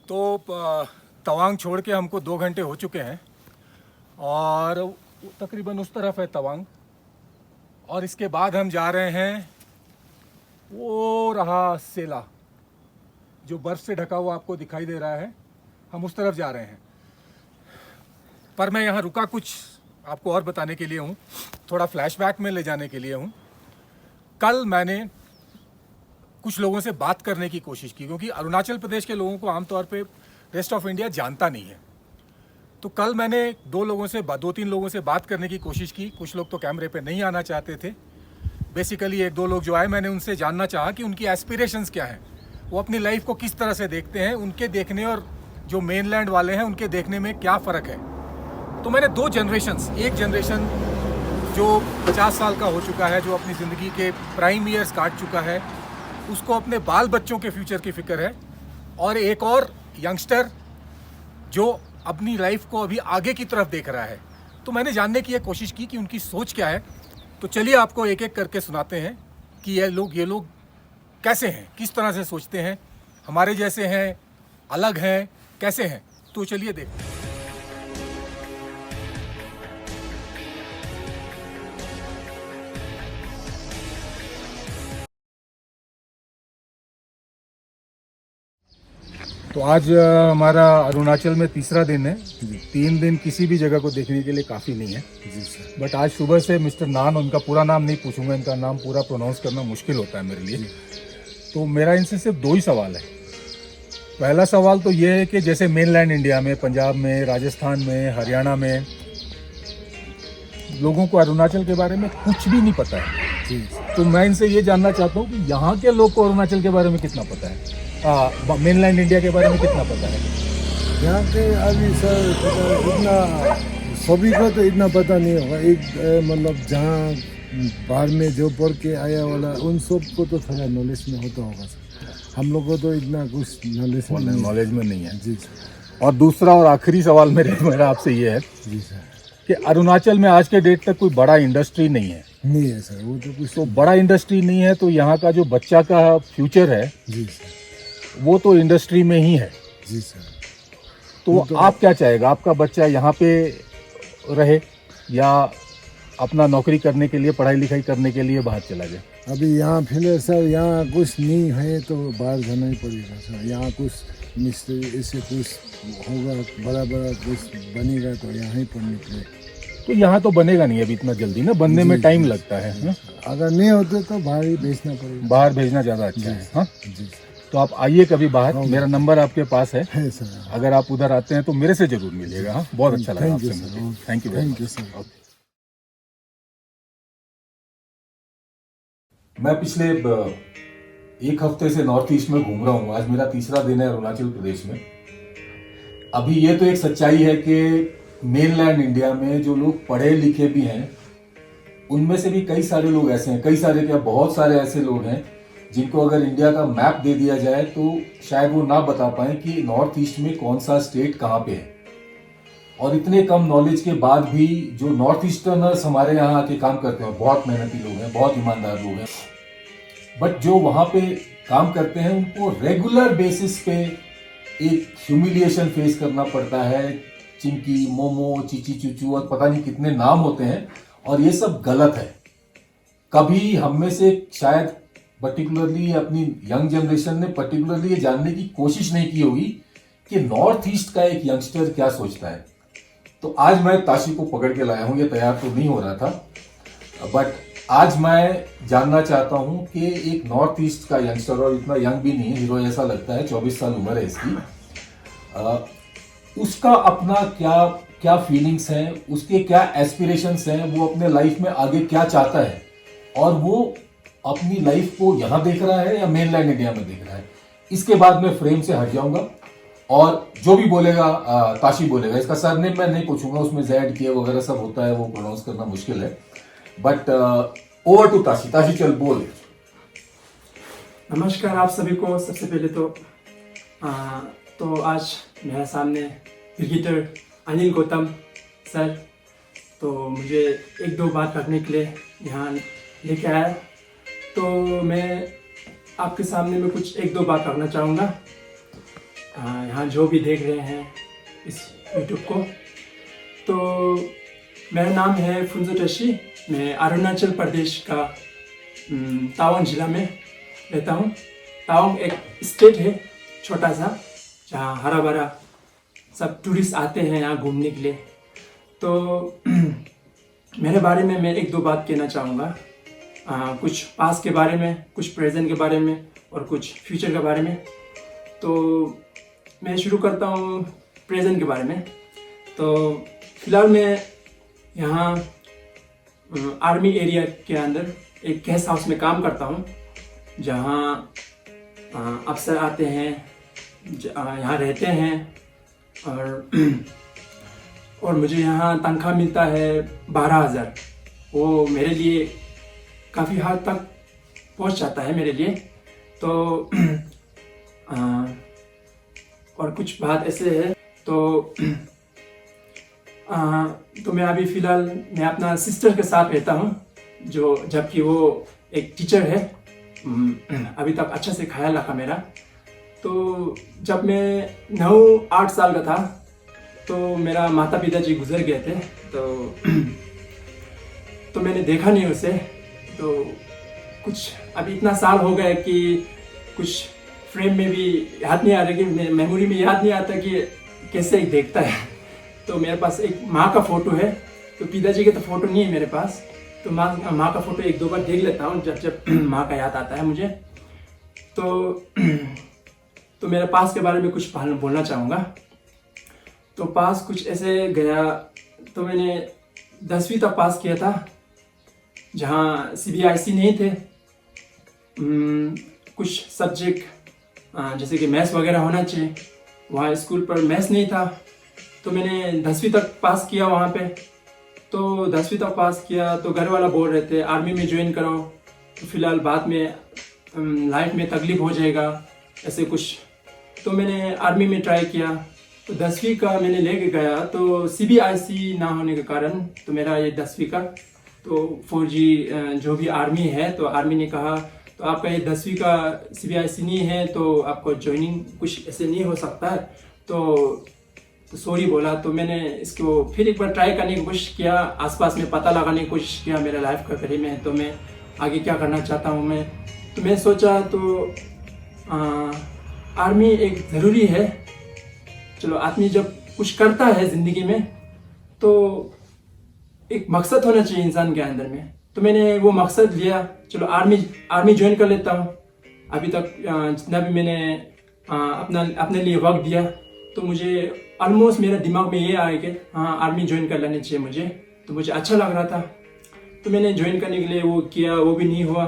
तो तवांग छोड़ के हमको 2 घंटे हो चुके हैं और तकरीबन उस तरफ है तवांग। और इसके बाद हम जा रहे हैं, वो रहा सेला जो बर्फ़ से ढका हुआ आपको दिखाई दे रहा है, हम उस तरफ जा रहे हैं। पर मैं यहाँ रुका कुछ आपको और बताने के लिए हूँ, थोड़ा फ्लैशबैक में ले जाने के लिए हूँ। कल मैंने कुछ लोगों से बात करने की कोशिश की, क्योंकि अरुणाचल प्रदेश के लोगों को आमतौर पे रेस्ट ऑफ इंडिया जानता नहीं है। तो कल मैंने 2-3 लोगों से बात करने की कोशिश की। कुछ लोग तो कैमरे पे नहीं आना चाहते थे। बेसिकली 1-2 लोग जो आए, मैंने उनसे जानना चाहा कि उनकी एस्पिरेशंस क्या हैं, वो अपनी लाइफ को किस तरह से देखते हैं, उनके देखने और जो मेनलैंड वाले हैं उनके देखने में क्या फ़र्क है। तो मैंने 2 जनरेशन्स, एक जनरेशन जो 50 साल का हो चुका है, जो अपनी ज़िंदगी के प्राइम ईयर्स काट चुका है, उसको अपने बाल बच्चों के फ्यूचर की फ़िक्र है, और एक और यंगस्टर जो अपनी लाइफ को अभी आगे की तरफ देख रहा है। तो मैंने जानने की ये कोशिश की कि उनकी सोच क्या है। तो चलिए आपको एक एक करके सुनाते हैं कि ये लोग कैसे हैं, किस तरह से सोचते हैं, हमारे जैसे हैं, अलग हैं, कैसे हैं। तो चलिए देखते हैं। तो आज हमारा अरुणाचल में तीसरा दिन है। 3 दिन किसी भी जगह को देखने के लिए काफ़ी नहीं है जी सर। बट आज सुबह से मिस्टर नान, उनका पूरा नाम नहीं पूछूंगा, इनका नाम पूरा प्रोनाउंस करना मुश्किल होता है मेरे लिए। तो मेरा इनसे सिर्फ 2 ही सवाल है। पहला सवाल तो ये है कि जैसे मेनलैंड इंडिया में, पंजाब में, राजस्थान में, हरियाणा में लोगों को अरुणाचल के बारे में कुछ भी नहीं पता है जी। तो मैं इनसे ये जानना चाहता हूँ कि यहाँ के लोग को अरुणाचल के बारे में कितना पता है, मेनलैंड इंडिया के बारे में कितना पता है। यहाँ के अभी सर इतना सभी को तो इतना पता नहीं होगा। एक मतलब जहाँ बाहर में जो पढ़ के आया वाला उन सब को तो थोड़ा नॉलेज में होता होगा सर। हम लोग को तो इतना कुछ नॉलेज में नहीं है जी सर। और दूसरा और आखिरी सवाल मेरा आपसे ये है जी सर कि अरुणाचल में आज के डेट तक कोई बड़ा इंडस्ट्री नहीं है। नहीं है सर, वो तो कुछ तो बड़ा इंडस्ट्री नहीं है, तो यहाँ का जो बच्चा का फ्यूचर है जी सर, वो तो इंडस्ट्री में ही है जी सर। तो आप क्या चाहेगा, आपका बच्चा यहाँ पे रहे या अपना नौकरी करने के लिए, पढ़ाई लिखाई करने के लिए बाहर चला जाए? अभी यहाँ फिलहाल सर यहाँ कुछ नहीं है तो बाहर जाना ही पड़ेगा सर। यहाँ कुछ मिस्त्री इससे कुछ होगा, बड़ा बड़ा कुछ बनेगा तो यहाँ ही पढ़ने के लिए। तो यहाँ तो बनेगा नहीं अभी इतना जल्दी ना, बनने में टाइम लगता है ना? अगर नहीं होते तो बाहर ही भेजना पड़ेगा। बाहर भेजना ज़्यादा अच्छा है। हाँ जी तो आप आइए कभी बाहर, मेरा नंबर आपके पास है सर। अगर आप उधर आते हैं तो मेरे से जरूर मिलिएगा। हाँ बहुत अच्छा लगा आपसे मिलकर। Thank you sir. मैं पिछले 1 हफ्ते से नॉर्थ ईस्ट में घूम रहा हूँ। आज मेरा तीसरा दिन है अरुणाचल प्रदेश में। अभी ये तो एक सच्चाई है कि मेनलैंड इंडिया में जो लोग पढ़े लिखे भी हैं, उनमें से भी कई सारे लोग ऐसे हैं, कई सारे क्या बहुत सारे ऐसे लोग हैं जिनको अगर इंडिया का मैप दे दिया जाए तो शायद वो ना बता पाए कि नॉर्थ ईस्ट में कौन सा स्टेट कहाँ पे है। और इतने कम नॉलेज के बाद भी जो नॉर्थ ईस्टर्नर्स हमारे यहाँ आके काम करते हैं, बहुत मेहनती लोग हैं, बहुत ईमानदार लोग हैं, बट जो वहाँ पे काम करते हैं उनको रेगुलर बेसिस पे एक ह्यूमिलिएशन फेस करना पड़ता है। चिंकी, मोमो, चीची चूचू और पता नहीं कितने नाम होते हैं, और ये सब गलत है। कभी हम में से शायद पर्टिकुलरली अपनी यंग जनरेशन ने पर्टिकुलरली ये जानने की कोशिश नहीं की होगी कि नॉर्थ ईस्ट का एक यंगस्टर क्या सोचता है। तो आज मैं ताशी को पकड़ के लाया हूं, ये तैयार तो नहीं हो रहा था, बट आज मैं जानना चाहता हूं कि एक नॉर्थ ईस्ट का यंगस्टर, और इतना यंग भी नहीं है, हीरो ऐसा लगता है, 24 साल उम्र है इसकी, उसका अपना क्या क्या फीलिंग्स हैं, उसके क्या एस्पिरेशंस हैं, वो अपने लाइफ में आगे क्या चाहता है, और वो अपनी लाइफ को यहां देख रहा है या मेनलैंड इंडिया में देख रहा है। इसके बाद मैं फ्रेम से हट जाऊंगा और जो भी बोलेगा ताशी बोलेगा। इसका सरनेम मैं नहीं पूछूंगा, उसमें जेड के वगैरह सब होता है, वो प्रोनाउंस करना मुश्किल है। But over to Tashi. Tashi चल बोल। नमस्कार आप सभी को। सबसे पहले तो आज मेरे सामने क्रिकेटर अनिल गौतम सर, तो मुझे 1-2 बात रखने के लिए यहाँ लेके आया। तो मैं आपके सामने में कुछ 1-2 बात रखना चाहूँगा। यहाँ जो भी देख रहे हैं इस यूट्यूब को। तो मेरा नाम है फुंजो टोशी। मैं अरुणाचल प्रदेश का तवांग जिला में रहता हूँ। तवांग एक स्टेट है छोटा सा, जहाँ हरा भरा सब टूरिस्ट आते हैं यहाँ घूमने के लिए। तो मेरे बारे में मैं एक दो बात कहना चाहूँगा, कुछ पास्ट के बारे में, कुछ प्रेजेंट के बारे में और कुछ फ्यूचर के बारे में। तो मैं शुरू करता हूँ प्रेजेंट के बारे में। तो फिलहाल मैं यहाँ आर्मी एरिया के अंदर एक गेस्ट हाउस में काम करता हूँ, जहाँ अफसर आते हैं, यहाँ रहते हैं और मुझे यहाँ तनख्वाह मिलता है 12,000। वो मेरे लिए काफ़ी हद तक पहुँच जाता है मेरे लिए। तो और कुछ बात ऐसे है। तो मैं अभी फ़िलहाल मैं अपना सिस्टर के साथ रहता हूँ, जो जबकि वो एक टीचर है। अभी तक अच्छा से ख्याल रखा मेरा। तो जब मैं 9-8 साल का था तो मेरा माता पिताजी गुजर गए थे। तो मैंने देखा नहीं उसे। तो कुछ अभी इतना साल हो गया कि कुछ फ्रेम में भी याद नहीं आ रहा, कि मेमोरी में याद नहीं आता कि कैसे एक देखता है। तो मेरे पास एक माँ का फ़ोटो है। तो पिताजी के तो फ़ोटो नहीं है मेरे पास। तो माँ का फ़ोटो एक दो बार देख लेता हूँ जब माँ का याद आता है मुझे। तो मेरे पास के बारे में कुछ बोलना चाहूँगा। तो पास कुछ ऐसे गया। तो मैंने 10वीं तक पास किया था, जहाँ CBSE नहीं थे। कुछ सब्जेक्ट जैसे कि मैथ्स वगैरह होना चाहिए, वहाँ स्कूल पर मैथ्स नहीं था। तो मैंने 10वीं तक पास किया वहाँ पे। तो 10वीं तक पास किया तो घर वाला बोल रहे थे आर्मी में ज्वाइन करो, तो फिलहाल बाद में लाइफ में तकलीफ हो जाएगा, ऐसे कुछ। तो मैंने आर्मी में ट्राई किया। तो 10वीं का मैंने लेके गया। तो CBSE ना होने के कारण तो मेरा ये 10वीं का तो 4G जो भी आर्मी है, तो आर्मी ने कहा तो आपका ये 10वीं का CBSE नहीं है, तो आपको ज्वाइनिंग कुछ ऐसे नहीं हो सकता है। तो सॉरी बोला। तो मैंने इसको फिर एक बार ट्राई करने की कोशिश किया, आसपास में पता लगाने की कोशिश किया मेरा लाइफ का करीब में, तो मैं आगे क्या करना चाहता हूँ मैं। तो मैं सोचा तो आर्मी एक ज़रूरी है। चलो, आदमी जब कुछ करता है ज़िंदगी में तो एक मकसद होना चाहिए इंसान के अंदर में। तो मैंने वो मकसद लिया, चलो आर्मी ज्वाइन कर लेता हूँ। अभी तक जितना भी मैंने अपने लिए वक्त दिया, तो मुझे ऑलमोस्ट मेरे दिमाग में ये आया कि हाँ, आर्मी ज्वाइन कर लेनी चाहिए मुझे। तो मुझे अच्छा लग रहा था, तो मैंने ज्वाइन करने के लिए वो किया, वो भी नहीं हुआ।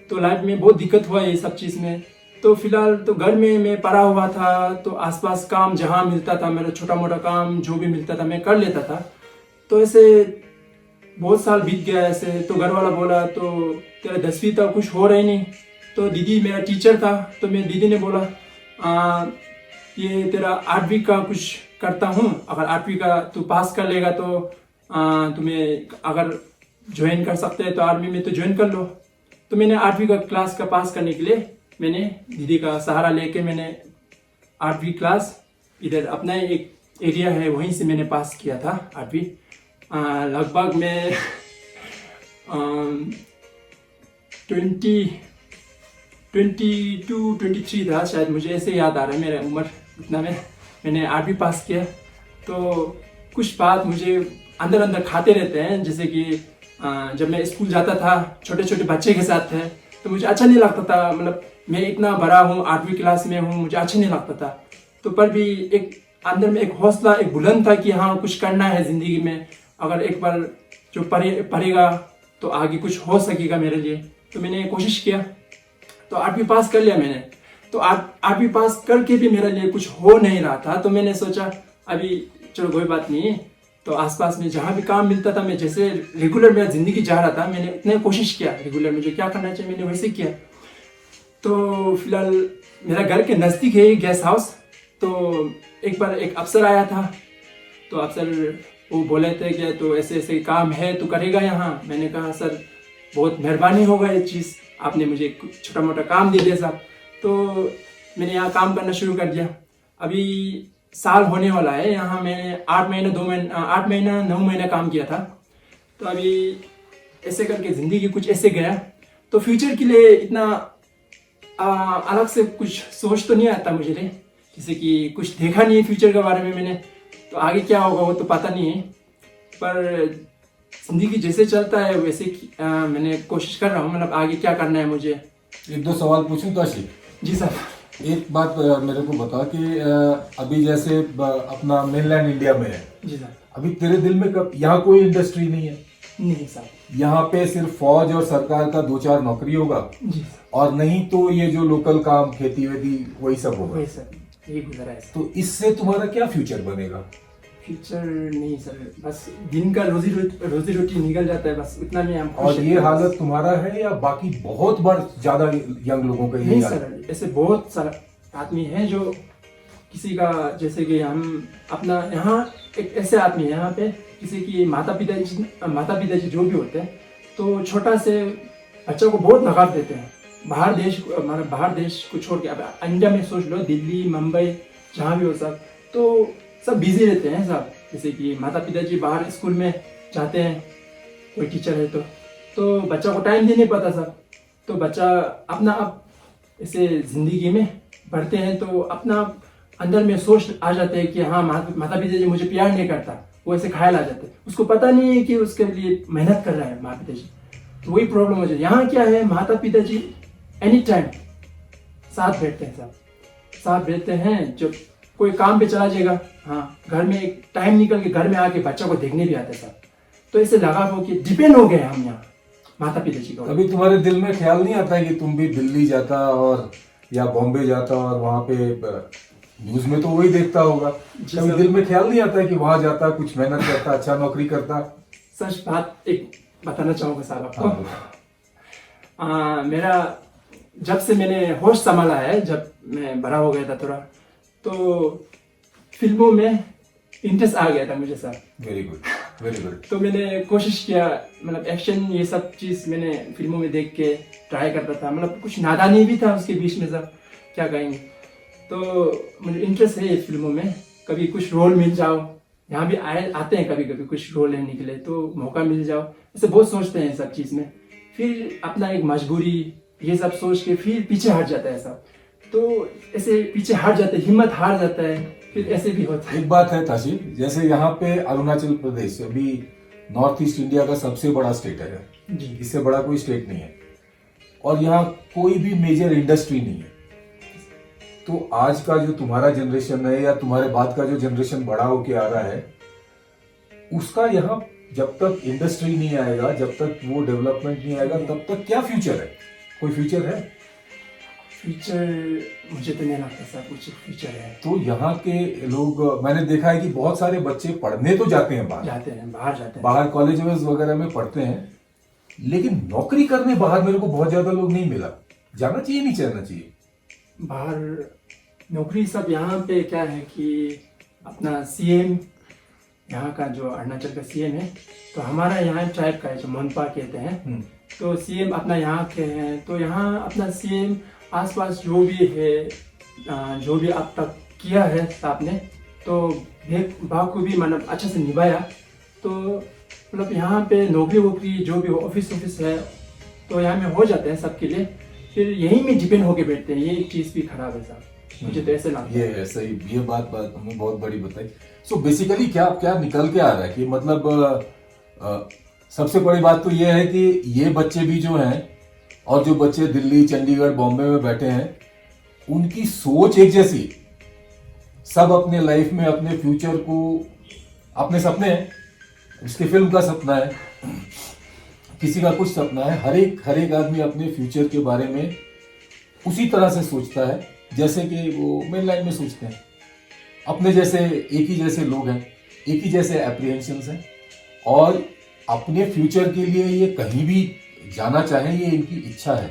तो लाइफ में बहुत दिक्कत हुआ ये सब चीज़ में। तो फिलहाल तो घर में मैं पड़ा हुआ था। तो आसपास काम जहाँ मिलता था, मेरा छोटा मोटा काम जो भी मिलता था मैं कर लेता था। तो ऐसे बहुत साल बीत गया ऐसे। तो घर वाला बोला तो तेरा 10वीं तक कुछ हो रहा ही नहीं। तो दीदी मेरा टीचर था, तो मैं दीदी ने बोला ये तेरा 8वीं का कुछ करता हूँ, अगर 8वीं का तू पास कर लेगा तो तुम्हें अगर ज्वाइन कर सकते हैं तो आर्मी में तो ज्वाइन कर लो। तो मैंने 8वीं का क्लास का पास करने के लिए मैंने दीदी का सहारा लेके मैंने 8वीं क्लास इधर अपना एक एरिया है वहीं से मैंने पास किया था 8वीं। लगभग मैं 22-23 था शायद, मुझे ऐसे याद आ रहा है मेरा उम्र इतना में मैंने 8वीं पास किया। तो कुछ बात मुझे अंदर अंदर खाते रहते हैं, जैसे कि जब मैं स्कूल जाता था छोटे छोटे बच्चे के साथ थे तो मुझे अच्छा नहीं लगता था। मतलब मैं इतना बड़ा हूँ, 8वीं क्लास में हूँ, मुझे अच्छा नहीं लगता था। तो पर भी एक अंदर में एक हौसला, एक बुलंद था कि हाँ कुछ करना है ज़िंदगी में। अगर एक बार जो पढ़ेगा तो आगे कुछ हो सकेगा मेरे लिए। तो मैंने कोशिश किया, तो 8वीं पास कर लिया मैंने। तो 8वीं पास करके भी मेरे लिए कुछ हो नहीं रहा था। तो मैंने सोचा अभी चलो कोई बात नहीं। तो आसपास में जहाँ भी काम मिलता था, मैं जैसे रेगुलर मेरा ज़िंदगी जा रहा था, मैंने उतने कोशिश किया रेगुलर मुझे क्या करना चाहिए मैंने वैसे किया। तो फिलहाल मेरा घर के नज़दीक है गेस्ट हाउस। तो एक बार एक अफसर आया था, तो अफसर वो बोले थे कि तो ऐसे ऐसे काम है तो करेगा यहाँ। मैंने कहा सर बहुत मेहरबानी होगा ये चीज़, आपने मुझे छोटा मोटा काम दे दिया साहब। तो मैंने यहाँ काम करना शुरू कर दिया। अभी साल होने वाला है यहाँ। मैंने 8 महीना 9 महीना काम किया था। तो अभी ऐसे करके ज़िंदगी कुछ ऐसे गया। तो फ्यूचर के लिए इतना अलग से कुछ सोच तो नहीं आता मुझे, जैसे कि कुछ देखा नहीं है फ्यूचर के बारे में मैंने, तो आगे क्या होगा वो तो पता नहीं है। पर ज़िंदगी जैसे चलता है वैसे मैंने कोशिश कर रहा हूँ, मतलब आगे क्या करना है मुझे। एक दो सवाल पूछूं काशी? जी सर। एक बात मेरे को बता कि अभी जैसे अपना मेनलैंड इंडिया में है, जी सर। अभी तेरे दिल में कब, यहाँ कोई इंडस्ट्री नहीं है, नहीं सर। यहाँ पे सिर्फ फौज और सरकार का 2-4 नौकरी होगा, जी सर। और नहीं तो ये जो लोकल काम खेती वेती वही सब होगा। वही सर, यही गुजरा है सर। तो इससे तुम्हारा क्या फ्यूचर बनेगा? फ्यूचर नहीं सर, बस दिन का रोजी रोटी निकल जाता है, बस उतना में हम खुश और हैं। ये हालत तुम्हारा है या बाकी बहुत बार ज्यादा यंग लोगों का नहीं यही सर, हालत? ऐसे बहुत सारा आदमी है जो किसी का, जैसे कि हम अपना यहाँ एक ऐसे आदमी है यहाँ पे, किसी की माता पिताजी जो भी होते हैं तो छोटा से बच्चों को बहुत नकार देते हैं। बाहर देश को छोड़ के, अब इंडिया में सोच लो, दिल्ली मुंबई जहाँ भी हो सब, तो सब बिजी रहते हैं सब। जैसे कि माता पिताजी बाहर स्कूल में जाते हैं, कोई टीचर है तो बच्चा को टाइम दे नहीं पाता सब। तो बच्चा अपना अब ऐसे जिंदगी में बढ़ते हैं तो अपना अंदर में सोच आ जाते हैं कि हाँ माता पिताजी मुझे प्यार नहीं करता, वो ऐसे ख्याल आ जाते हैं। उसको पता नहीं है कि उसके लिए मेहनत कर रहा है माता पिताजी, तो वही प्रॉब्लम हो जाती है। यहाँ क्या है, माता पिताजी एनी टाइम साथ बैठते हैं, सब साथ बैठते हैं। जब कोई काम पे चला जाएगा, हाँ घर में एक टाइम निकल के घर में आके बच्चा को देखने भी आते हैं सब। तो ऐसे लगा हो कि डिपेंड हो गए हम यहाँ माता पिताजी को। अभी तुम्हारे दिल में ख्याल नहीं आता है कि तुम भी दिल्ली जाता और या बॉम्बे जाता और वहां पे न्यूज में तो वही देखता होगा, कभी दिल में ख्याल नहीं आता है कि वहां जाता, कुछ मेहनत करता, अच्छा नौकरी करता? सच बात एक बताना चाहूंगा साहब आपको। हाँ, मेरा जब से मैंने होश संभाला है, जब मैं बड़ा हो गया था थोड़ा, तो फिल्मों में इंटरेस्ट आ गया था मुझे sir. Very good, very good. तो मैंने कोशिश किया, मतलब एक्शन ये सब चीज़ मैंने फिल्मों में देख के ट्राई करता था। मतलब कुछ नादानी भी था उसके बीच में सब, क्या कहेंगे। तो मुझे इंटरेस्ट है फिल्मों में, कभी कुछ रोल मिल जाओ, यहाँ भी आते हैं कभी कभी कुछ रोल है निकले तो मौका मिल जाओ, ऐसे बहुत सोचते हैं सब चीज़ में। फिर अपना एक मजबूरी ये सब सोच के फिर पीछे हट जाता है सब। तो ऐसे पीछे हट जाते हैं, हिम्मत हार जाता है, फिर ऐसे भी होता है। एक बात है ताशी, जैसे यहाँ पे अरुणाचल प्रदेश अभी नॉर्थ ईस्ट इंडिया का सबसे बड़ा स्टेट है जी। इससे बड़ा कोई स्टेट नहीं है, और यहाँ कोई भी मेजर इंडस्ट्री नहीं है। तो आज का जो तुम्हारा जनरेशन है या तुम्हारे बाद का जो जनरेशन बड़ा होके आ रहा है, उसका यहाँ जब तक इंडस्ट्री नहीं आएगा, जब तक वो डेवलपमेंट नहीं आएगा, तब तक क्या फ्यूचर है? कोई फ्यूचर है? फ्यूचर मुझे तो नहीं लगता सर कुछ फ्यूचर है। तो यहाँ के लोग, मैंने देखा है कि बहुत सारे बच्चे पढ़ने तो जाते हैं बाहर जाते हैं बाहर कॉलेज वगैरह में पढ़ते हैं, लेकिन नौकरी करने बाहर मेरे को बहुत ज्यादा लोग नहीं मिला। जाना चाहिए नहीं जाना चाहिए बाहर नौकरी सब? यहाँ पे क्या है कि अपना सीएम, यहाँ का जो अरुणाचल का सीएम है, तो हमारा यहाँ ट्राइब का है जो मोनपा कहते हैं, तो सीएम अपना यहाँ के हैं। तो यहाँ अपना सीएम आसपास जो भी है, जो भी अब तक किया है साहब ने, तो भेदभाव को भी मतलब अच्छे से निभाया। तो मतलब यहाँ पे नौकरी वोकरी जो भी ऑफिस है तो यहाँ में हो जाते हैं सबके लिए, फिर यहीं में डिपेंड होके बैठते हैं। ये एक चीज़ भी खराब है साहब, मुझे तो ऐसे लगता है। ये सही, ये बात हमने बहुत बड़ी बताई। सो बेसिकली क्या क्या निकल के आ रहा है कि मतलब सबसे बड़ी बात तो ये है कि ये बच्चे भी जो हैं और जो बच्चे दिल्ली, चंडीगढ़, बॉम्बे में बैठे हैं, उनकी सोच एक जैसी, सब अपने लाइफ में अपने फ्यूचर को, अपने सपने हैं, उसकी फिल्म का सपना है, किसी का कुछ सपना है, हर एक आदमी अपने फ्यूचर के बारे में उसी तरह से सोचता है जैसे कि वो मेन लाइन में सोचते हैं। अपने जैसे एक ही जैसे लोग हैं, एक ही जैसे एप्रीहेंशंस हैं, और अपने फ्यूचर के लिए ये कहीं भी जाना चाहे, ये इनकी इच्छा है।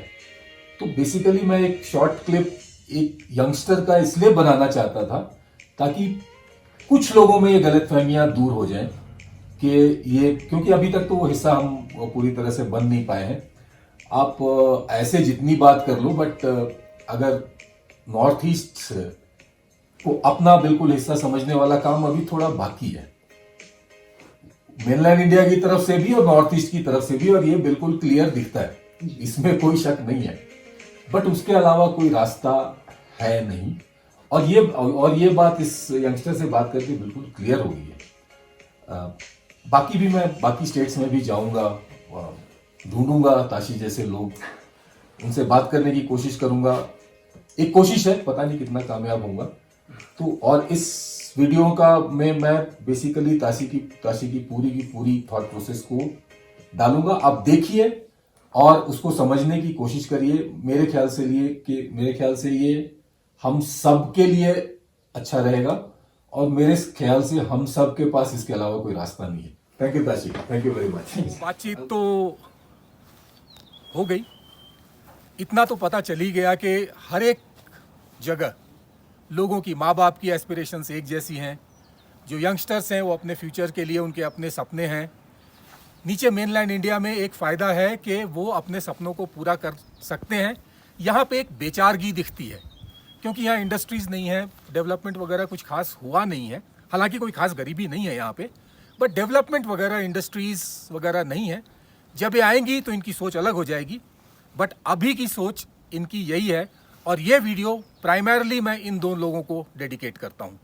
तो बेसिकली मैं एक शॉर्ट क्लिप एक यंगस्टर का इसलिए बनाना चाहता था ताकि कुछ लोगों में ये गलतफहमियां दूर हो जाएं कि ये, क्योंकि अभी तक तो वो हिस्सा हम पूरी तरह से बन नहीं पाए हैं। आप ऐसे जितनी बात कर लो, बट अगर नॉर्थ ईस्ट को अपना बिल्कुल हिस्सा समझने वाला काम अभी थोड़ा बाकी है, मेनलैंड इंडिया की तरफ से भी और नॉर्थ ईस्ट की तरफ से भी, और ये बिल्कुल क्लियर दिखता है, इसमें कोई शक नहीं है। बट उसके अलावा कोई रास्ता है नहीं, और ये बात इस यंगस्टर से बात करके बिल्कुल क्लियर हो गई है। बाकी भी मैं बाकी स्टेट्स में भी जाऊंगा, ढूंढूंगा ताशी जैसे लोग, उनसे बात करने की कोशिश करूंगा। एक कोशिश है, पता नहीं कितना कामयाब होऊंगा। तो और इस वीडियो का में मैं बेसिकली ताशी की पूरी थॉट प्रोसेस को डालूंगा। आप देखिए और उसको समझने की कोशिश करिए। मेरे ख्याल से ये हम सब के लिए अच्छा रहेगा, और मेरे ख्याल से हम सब के पास इसके अलावा कोई रास्ता नहीं है। Thank you Tashi, thank you very much. बातचीत तो हो गई, इतना तो पता चल ही गया कि हर एक जगह लोगों की, माँ बाप की एस्पिरेशंस एक जैसी हैं। जो यंगस्टर्स हैं वो अपने फ्यूचर के लिए, उनके अपने सपने हैं। नीचे मेनलैंड इंडिया में एक फ़ायदा है कि वो अपने सपनों को पूरा कर सकते हैं। यहाँ पे एक बेचारगी दिखती है, क्योंकि यहाँ इंडस्ट्रीज़ नहीं है, डेवलपमेंट वगैरह कुछ खास हुआ नहीं है। हालांकि कोई खास गरीबी नहीं है यहाँ पे, बट डेवलपमेंट वगैरह, इंडस्ट्रीज़ वगैरह नहीं है। जब ये आएंगी तो इनकी सोच अलग हो जाएगी, बट अभी की सोच इनकी यही है। और ये वीडियो प्राइमरली मैं इन दो लोगों को डेडिकेट करता हूँ।